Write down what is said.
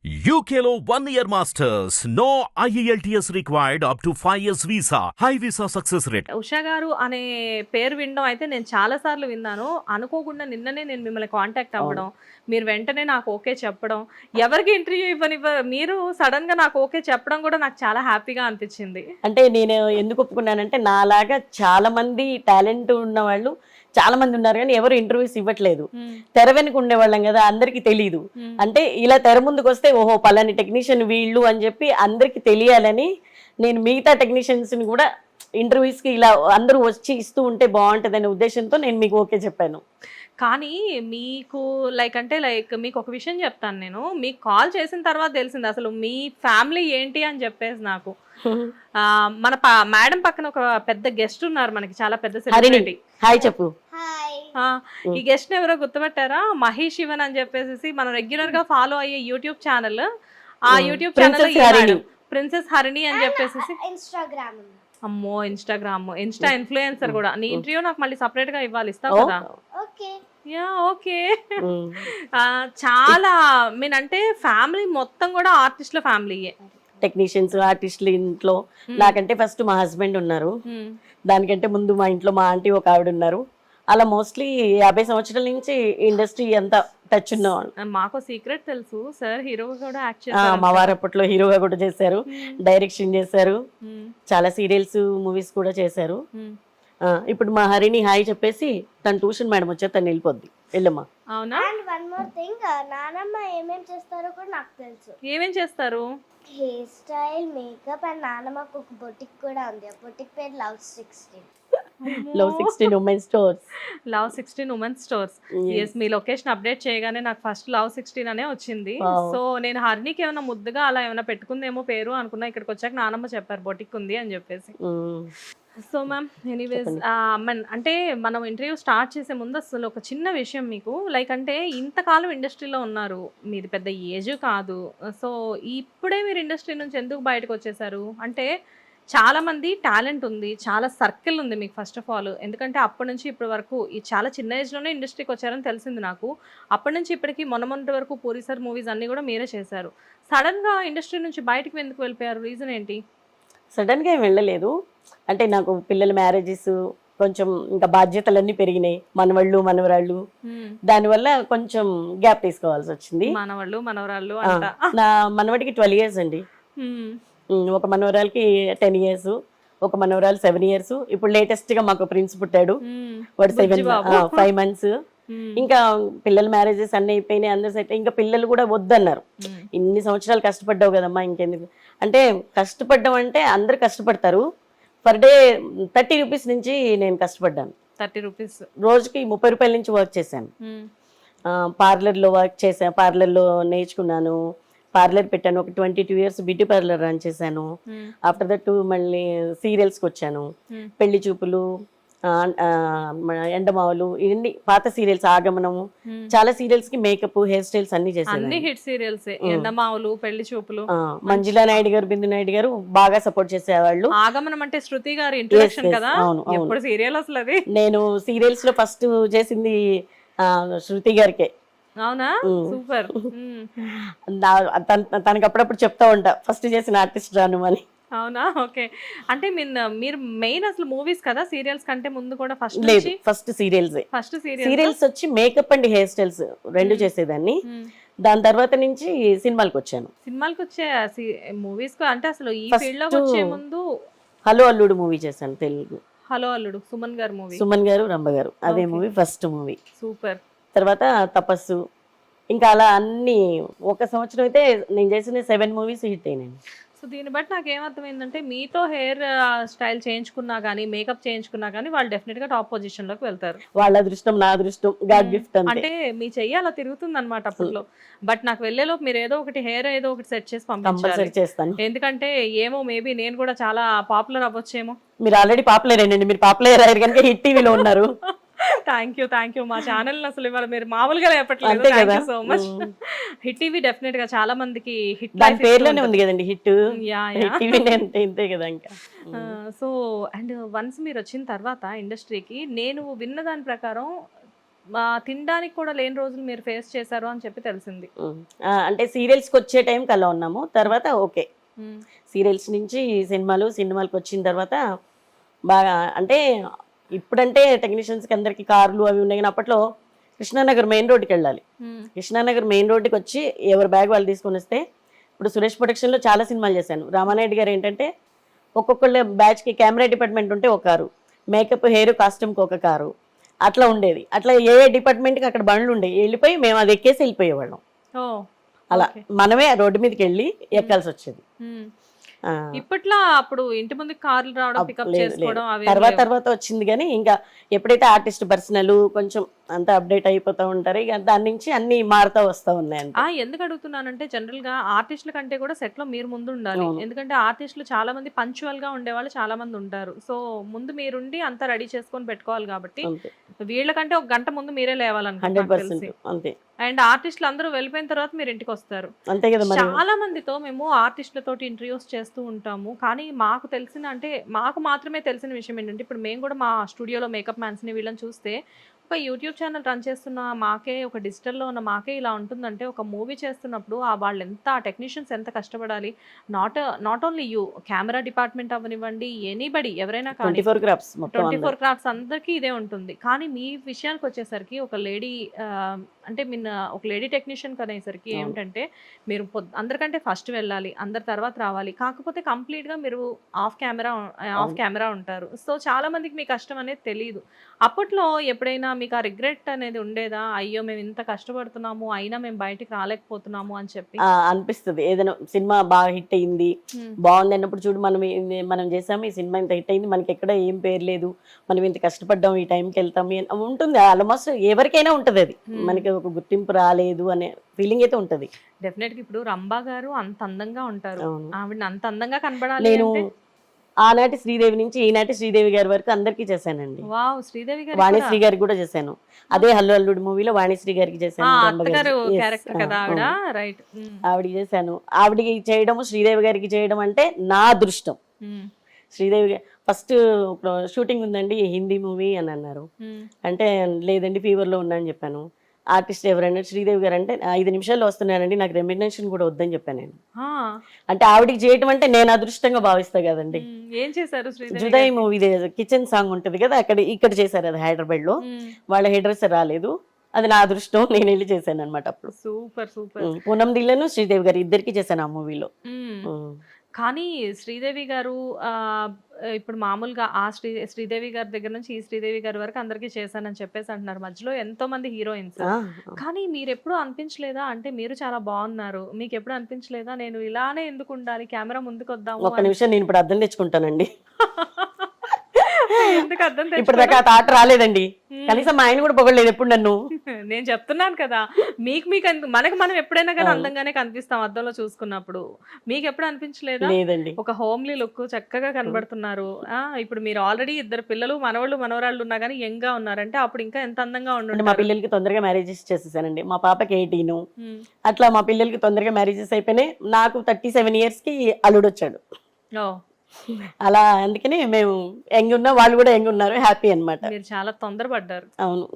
UKLO 1 year masters. No IELTS required up to 5 years visa. High visa success rate. Usha గారు అనే పేరు వినడం అయితే నేను చాలా సార్లు విన్నాను. అనుకోకుండా నిన్ననే నేను మిమ్మల్ని కాంటాక్ట్ అవ్వడం, మీరు వెంటనే నాకు ఓకే చెప్పడం, ఎవరికి ఇంటర్వ్యూ మీరు సడన్ గా నాకు ఓకే చెప్పడం కూడా నాకు చాలా హ్యాపీగా అనిపించింది. అంటే నేను ఎందుకు ఒప్పుకున్నానంటే నాలాగా చాలా మంది టాలెంట్ ఉన్న వాళ్ళు చాలా మంది ఉన్నారు కానీ ఎవరు ఇంటర్వ్యూస్ ఇవ్వట్లేదు. తెర వెనుక ఉండేవాళ్ళం కదా, అందరికి తెలియదు. అంటే ఇలా తెర ముందుకు వస్తే ఓహో పలాని టెక్నీషియన్ వీళ్ళు అని చెప్పి అందరికి తెలియాలని నేను మిగతా టెక్నీషియన్స్ ని కూడా ఇంటర్వ్యూస్ కి ఇలా అందరూ వచ్చి ఇస్తూ ఉంటే బాగుంటదనే ఉద్దేశంతో నేను మీకు ఓకే చెప్పాను. కానీ మీకు మీకు ఒక విషయం చెప్తాను. నేను మీకు కాల్ చేసిన తర్వాత తెలిసింది అసలు మీ ఫ్యామిలీ ఏంటి అని చెప్పేసి నాకు. మన మేడం పక్కన ఒక పెద్ద గెస్ట్ ఉన్నారు, మనకి చాలా పెద్ద సెలబ్రిటీ. హాయ్ చెప్పు. ఈ గెస్ట్ ఎవరో గుర్తుపట్టారా? మహేష్ శివన్ అని చెప్పేసి మనం రెగ్యులర్ గా ఫాలో అయ్యే యూట్యూబ్ ఛానల్. ఆ యూట్యూబ్ ఛానల్ ప్రిన్సెస్ హరిణి అని చెప్పేసి. అమ్మో, ఇన్స్టా ఇన్ఫ్లుయెన్సర్ కూడా. నీ ఇంటర్వ్యూ నాకు మళ్ళీ సపరేట్ గా ఇవ్వాలి, ఇస్తావు కదా? Yeah okay. చాలా అంటే ఫ్యామిలీ మొత్తం కూడా ఆర్టిస్టుల ఫ్యామిలీయే. టెక్నీషియన్స్ ఆర్టిస్టులు ఇంట్లో నాకంటే ఫస్ట్ మా హస్బెండ్ ఉన్నారు, దానికంటే ముందు మా ఇంట్లో మా ఆంటీ ఒక ఆవిడ ఉన్నారు. అలా మోస్ట్లీ 50 సంవత్సరాల నుంచి ఇండస్ట్రీ అంతా టచ్ ఉన్నవాళ్ళు. మాకు సీక్రెట్ తెలుసు, సార్ హీరోగా కూడా యాక్ట్ చేశారు. మా వారు అప్పట్లో హీరోగా కూడా చేశారు, డైరెక్షన్ చేశారు, చాలా సీరియల్స్ మూవీస్ కూడా చేశారు. ఇప్పుడు మా హరిని హాయ్ చెప్పేసి తన ట్యూషన్ మేడం వచ్చే తను వెళ్ళిపోద్ది. వెళ్ళమ్మా. అవునా? వన్ మోర్ థింగ్, నానమ్మ ఏమేం చేస్తారో కూడా నాకు తెలుసు. ఏమేం చేస్తారు? హెయిర్ స్టైల్, మేకప్ అండ్ నానమ్మకు ఒక బొటిక్ కూడా ఉంది. ఆ బొటిక్ పేరు love 16. Love 16 women's stores. Love 16 women's stores. Yes, మీ లొకేషన్ అప్డేట్ చేయగానే నాకు ఫస్ట్ లవ్ 16 అనే వచ్చింది. సో నేను హరినికి ఏమైనా ముద్దుగా అలా ఏమైనా పెట్టుకుందేమో పేరు అనుకున్నా. ఇక్కడికి వచ్చాక నానమ్మ చెప్పారు బొటిక్ ఉంది అని చెప్పేసి. సో మ్యామ్, ఎనీవేస్ అంటే మనం ఇంటర్వ్యూ స్టార్ట్ చేసే ముందు అసలు ఒక చిన్న విషయం మీకు, అంటే ఇంతకాలం ఇండస్ట్రీలో ఉన్నారు, మీది పెద్ద ఏజ్ కాదు. సో ఇప్పుడే మీరు ఇండస్ట్రీ నుంచి ఎందుకు బయటకు వచ్చేసారు? అంటే చాలా మంది టాలెంట్ ఉంది, చాలా సర్కిల్ ఉంది మీకు ఫస్ట్ ఆఫ్ ఆల్. ఎందుకంటే అప్పటి నుంచి ఇప్పటి వరకు ఈ చాలా చిన్న ఏజ్లోనే ఇండస్ట్రీకి వచ్చారని తెలిసింది నాకు. అప్పటి నుంచి ఇప్పటికి మొన్నటి వరకు పూరి సార్ మూవీస్ అన్నీ కూడా మీరే చేశారు. సడన్గా ఇండస్ట్రీ నుంచి బయటకు ఎందుకు వెళ్ళిపోయారు? రీజన్ ఏంటి? సడన్గా ఏం వెళ్ళలేదు. అంటే నాకు పిల్లల మ్యారేజెస్, కొంచెం ఇంకా బాధ్యతలన్నీ పెరిగినాయి, మనవాళ్ళు మనవరాళ్ళు, దానివల్ల కొంచెం గ్యాప్ తీసుకోవాల్సి వచ్చింది. మనవాళ్ళు మనవరాళ్ళు. నా మనవడికి 12 years అండి, ఒక మనవరాలకి 10 years, ఒక మనవరాలు 7 years. ఇప్పుడు లేటెస్ట్ గా మాకు ప్రిన్స్ పుట్టాడు, వాడు 5 months. ఇంకా పిల్లల మ్యారేజెస్ అన్ని అయిపోయినాయి, అందరు సెట్. ఇంకా పిల్లలు కూడా వద్దన్నారు. ఇన్ని సంవత్సరాలు కష్టపడ్డావు కదమ్మా ఇంకెందుకు అంటే, కష్టపడ్డం అంటే అందరు కష్టపడతారు. పర్ డే 30 rupees నుంచి నేను కష్టపడ్డాను. 30 rupees రోజుకి 30 రూపాయల నుంచి వర్క్ చేశాను. పార్లర్లో వర్క్ చేశాను, పార్లర్లో నేర్చుకున్నాను, పార్లర్ పెట్టాను. ఒక 22 years బ్యూటీ పార్లర్ రన్ చేశాను. ఆఫ్టర్ దట్ మళ్ళీ సీరియల్స్కి వచ్చాను. పెళ్లి చూపులు, ఎండమావులు, ఇవన్నీ పాత సీరియల్స్, ఆగమనము, చాలా సీరియల్స్ కి మేకప్, హెయిర్ స్టైల్స్ అన్ని చేశాను. అన్ని హిట్ సీరియల్స్, ఎండమావులు, పెళ్లి చూపులు. మంజులా నాయుడు గారు, బిందు నాయుడు గారు బాగా సపోర్ట్ చేసేవాళ్ళు. ఆగమనం అంటే శృతి గారి ఇంట్రొడక్షన్ కదా. ఎప్పుడు సీరియల్ అసలు అది? నేను సీరియల్స్ లో ఫస్ట్ చేసింది శృతి గారికే. అవునా? సూపర్. తనకి అప్పుడప్పుడు చెప్తా ఉంటా, ఫస్ట్ చేసిన ఆర్టిస్ట్ రాను అని. అవునా? ఓకే. అంటే మీరు మెయిన్ అసలు మూవీస్ కదా, సీరియల్స్ కంటే ముందు కూడా? First serials. ఫస్ట్ సీరియల్స్ వచ్చి మేకప్ అండ్ హెయిర్ స్టైల్స్ రెండు చేసేదాన్ని. దాని తర్వాత నుంచి సినిమాలకు వచ్చాను. సినిమాలకు వచ్చే మూవీస్ అంటే అసలు ఈ ఫీల్డ్ లోకి వచ్చే ముందు హలో అల్లుడు మూవీ చేశాను, తెలుగు. హలో అల్లుడు, సుమన్ గారు మూవీ. సుమన్ గారు, రంభ గారు, అదే మూవీ ఫస్ట్ మూవీ. సూపర్. తర్వాత తపస్సు, ఇంకా అలా అన్ని. ఒక సంవత్సరం అయితే నేను చేసిన 7 movies హిట్ అయినాయి. సో దీన్ని బట్టి నాకు ఏమర్థమైందంటే, మీతో హెయిర్ స్టైల్ చేయించుకున్నా కానీ, మేకప్ చేయించుకున్నా కానీ వాళ్ళు డెఫినెట్ గా టాప్ పొజిషన్ లోకి వెళ్తారు. వాళ్ళ అదృష్టం, నా అదృష్టం, గాడ్ గిఫ్ట్. అంటే మీ చెయ్యి అలా తిరుగుతుంది అనమాట అప్పట్లో. బట్ నాకు వెళ్ళేలోపు మీరు ఏదో ఒకటి హెయిర్ ఏదో ఒకటి సెట్ చేసి పంపించాలి. ఎందుకంటే ఏమో, మేబీ నేను కూడా చాలా పాపులర్ అవ్వచ్చేమో. మీరు ఆల్రెడీ పాపులర్ అయ్యండి, మీరు పాపులర్ అయ్యారు కనుక హిట్ టీవీలో ఉన్నారు. Thank you. మా ఛానల్ అసలు ఇవాళ మీరు మామూలుగా చెప్పట్లేదు. So much. Hit TV definite గా చాలా మందికి హిట్, దాని పేర్లోనే ఉంది కదండి హిట్ టీవీ అంతే కదా ఇంకా. సో అండ్ వన్స్ మీరు వచ్చిన తర్వాత ఇండస్ట్రీకి, నేను విన్న దాని ప్రకారం తినడానికి కూడా లేని రోజులు మీరు ఫేస్ చేశారు అని చెప్పి తెలిసింది. అంటే సీరియల్స్కి వచ్చే టైంకి అలా ఉన్నాము, తర్వాత ఓకే సీరియల్స్ నుంచి సినిమాలకు వచ్చిన తర్వాత బాగా అంటే ఇప్పుడంటే టెక్నీషియన్స్కి అందరికీ కార్లు అవి ఉన్నాయి, కానీ అప్పట్లో కృష్ణానగర్ మెయిన్ రోడ్డుకి వెళ్ళాలి. కృష్ణానగర్ మెయిన్ రోడ్డుకి వచ్చి ఎవరి బ్యాగ్ వాళ్ళు తీసుకొని వస్తే, ఇప్పుడు సురేష్ ప్రొడక్షన్లో చాలా సినిమాలు చేశాను. రామానాయుడు గారు ఏంటంటే ఒక్కొక్కళ్ళ బ్యాచ్కి కెమెరా డిపార్ట్మెంట్ ఉంటే ఒక కారు, మేకప్ హెయిర్ కాస్ట్యూమ్కి ఒక కారు, అట్లా ఉండేది. అట్లా ఏ డిపార్ట్మెంట్కి అక్కడ బండ్లు ఉండేవి, వెళ్ళిపోయి మేము అది ఎక్కేసి వెళ్ళిపోయేవాళ్ళం. అలా మనమే రోడ్డు మీదకి వెళ్ళి ఎక్కాల్సి వచ్చేది. ఇప్పట్లో అప్పుడు ఇంటి ముందు కార్లు రావడం, పికప్ చేసుకోవడం అవి తర్వాత వచ్చింది. కానీ ఇంకా ఎప్పుడైతే ఆర్టిస్ట్ పర్సనల్ కొంచెం అంతా అప్డేట్ అయిపోతూ ఉంటారు, ఇక దాని నుంచి అన్ని మారుతా వస్తూ ఉన్నాయి. ఎందుకు అడుగుతున్నానంటే జనరల్ గా ఆర్టిస్టుల కంటే కూడా సెట్ లో మీరు ముందు ఉండాలి. ఎందుకంటే ఆర్టిస్టులు చాలా మంది పంచువల్ గా ఉండేవాళ్ళు చాలా మంది ఉంటారు. సో ముందు మీరుండి అంతా రెడీ చేసుకొని పెట్టుకోవాలి. కాబట్టి వీళ్ళకంటే ఒక గంట ముందు మీరే లేవాలనుకుంటే, అండ్ ఆర్టిస్టులు అందరూ వెళ్ళిపోయిన తర్వాత మీరు ఇంటికి వస్తారు. అంతే కదా. చాలా మందితో మేము ఆర్టిస్టులతో ఇంటర్వ్యూస్ చేస్తూ ఉంటాము, కానీ మాకు తెలిసిన అంటే మాకు మాత్రమే తెలిసిన విషయం ఏంటంటే, ఇప్పుడు మేము కూడా మా స్టూడియోలో మేకప్ మ్యాన్స్ ని వీళ్ళని చూస్తే ఒక యూట్యూబ్ ఛానల్ రన్ చేస్తున్న మాకే, ఒక డిజిటల్లో ఉన్న మాకే ఇలా ఉంటుందంటే, ఒక మూవీ చేస్తున్నప్పుడు వాళ్ళు ఎంత టెక్నీషియన్స్ ఎంత కష్టపడాలి. Not only you, camera department అవనివ్వండి, ఎనీబడి ఎవరైనా కానీ 24 క్రాఫ్ట్స్ అందరికీ ఇదే ఉంటుంది. కానీ మీ విషయానికి వచ్చేసరికి ఒక లేడీ అంటే ఒక లేడీ టెక్నీషియన్ అనేసరికి ఏమిటంటే, మీరు అందరికంటే ఫస్ట్ వెళ్ళాలి, అందరి తర్వాత రావాలి. కాకపోతే కంప్లీట్గా మీరు ఆఫ్ కెమెరా ఉంటారు. సో చాలా మందికి మీ కష్టం అనేది తెలియదు. అప్పట్లో ఎప్పుడైనా మీకు ఆ రిగ్రెట్ అనేది ఉండేదా? అయ్యో మేము ఇంత కష్టపడుతున్నాము అయినా మేము బయటికి రాలేకపోతున్నాము అని చెప్పి అనిపిస్తుంది. ఏదైనా సినిమా బాగా హిట్ అయింది, బాగుంది అన్నప్పుడు చూడు మనం చేసాము, ఈ సినిమా ఇంత హిట్ అయింది, మనకి ఎక్కడ ఏం పేరు లేదు, మనం ఇంత కష్టపడ్డాం, ఈ టైంకి వెళ్తాము ఉంటుంది. ఆల్మోస్ట్ ఎవరికైనా ఉంటుంది అది, మనకి ఒక గుర్తింపు రాలేదు అనే ఫీలింగ్ అయితే ఉంటది. డెఫినెట్ గా ఇప్పుడు రంభా గారు అంత అందంగా ఉంటారు, ఆవిడ అంత అందంగా కనబడాలి. నేను ఆనాటి శ్రీదేవి నుంచి ఈనాటి శ్రీదేవి గారి వరకు అందరికీ చేశానండి. వాణిశ్రీ గారికి కూడా చేశాను. అదే హల్లు అల్లుడు మూవీలో వాణిశ్రీ గారికి చేశాను, ఆవిడకి చేశాను. ఆవిడకి చేయడం, శ్రీదేవి గారికి చేయడం అంటే నా అదృష్టం. శ్రీదేవి ఫస్ట్ షూటింగ్ ఉందండి హిందీ మూవీ అని అన్నారు. అంటే లేదండి ఫీవర్లో ఉన్నా అని చెప్పాను. ఆర్టిస్ట్ ఎవరంటే శ్రీదేవి గారు అంటే 5 నిమిషాల్లో వస్తున్నానండి, నాకు రెమ్యునరేషన్ కూడా వద్దని చెప్పాను నేను. అంటే ఆవిడికి చేయటం అంటే నేను అదృష్టంగా భావిస్తా కదండి. ఏం చేశారు? జుదాయి మూవీ కిచెన్ సాంగ్ ఉంటది కదా, ఇక్కడ చేశారు. అది హైదరాబాద్ లో, వాళ్ళ హెయిర్ డ్రెస్సర్ రాలేదు, అది నా అదృష్టం, నేను వెళ్ళి చేశాను అనమాట. అప్పుడు సూపర్ పూనం దిల్లను శ్రీదేవి గారు ఇద్దరికి చేశాను ఆ మూవీలో. కానీ శ్రీదేవి గారు ఇప్పుడు మామూలుగా ఆ శ్రీదేవి గారి దగ్గర నుంచి ఈ శ్రీదేవి గారి వరకు అందరికీ చేశానని చెప్పేసి అంటున్నారు. మధ్యలో ఎంతో మంది హీరోయిన్స్, కానీ మీరు ఎప్పుడు అనిపించలేదా అంటే మీరు చాలా బాగున్నారు, మీకు ఎప్పుడు అనిపించలేదా నేను ఇలానే ఎందుకు ఉండాలి, కెమెరా ముందుకు వద్దాము? ఒక నిమిషం, నేను ఇప్పుడు అర్థం తెచ్చుకుంటానండి. ఇప్పుడు దాకా ఆ థాట్ రాలేదండి, కనీసం మా ఆయన కూడా పొగలేదు ఎప్పుడు నన్ను. నేను చెప్తున్నాను కదా, మనకు మనం ఎప్పుడైనా కానీ అందంగానే కనిపిస్తాం అద్దంలో చూసుకున్నప్పుడు. మీకు ఎప్పుడు అనిపించలేదా? లేదండి. ఒక హోమ్లీ లుక్, చక్కగా కనబడుతున్నారు. ఇప్పుడు మీరు ఆల్రెడీ 2 పిల్లలు, మనవరాళ్ళు ఉన్నా కానీ యంగ్ గా ఉన్నారంటే అప్పుడు ఇంకా ఎంత అందంగా ఉండండి. మా పిల్లలకి తొందరగా మ్యారేజెస్ చేసేసానండి. మా పాపకి 18, అట్లా మా పిల్లలకి తొందరగా మ్యారేజెస్ అయిపోయినాయి. నాకు 37 years కి అల్లుడు వచ్చాడు. అలా అందుకని మేము యంగ్ ఉన్నా, వాళ్ళు కూడా యంగ్ ఉన్నారు, హ్యాపీ అన్నమాట. మీరు చాలా తొందరపడ్డారు. అవును.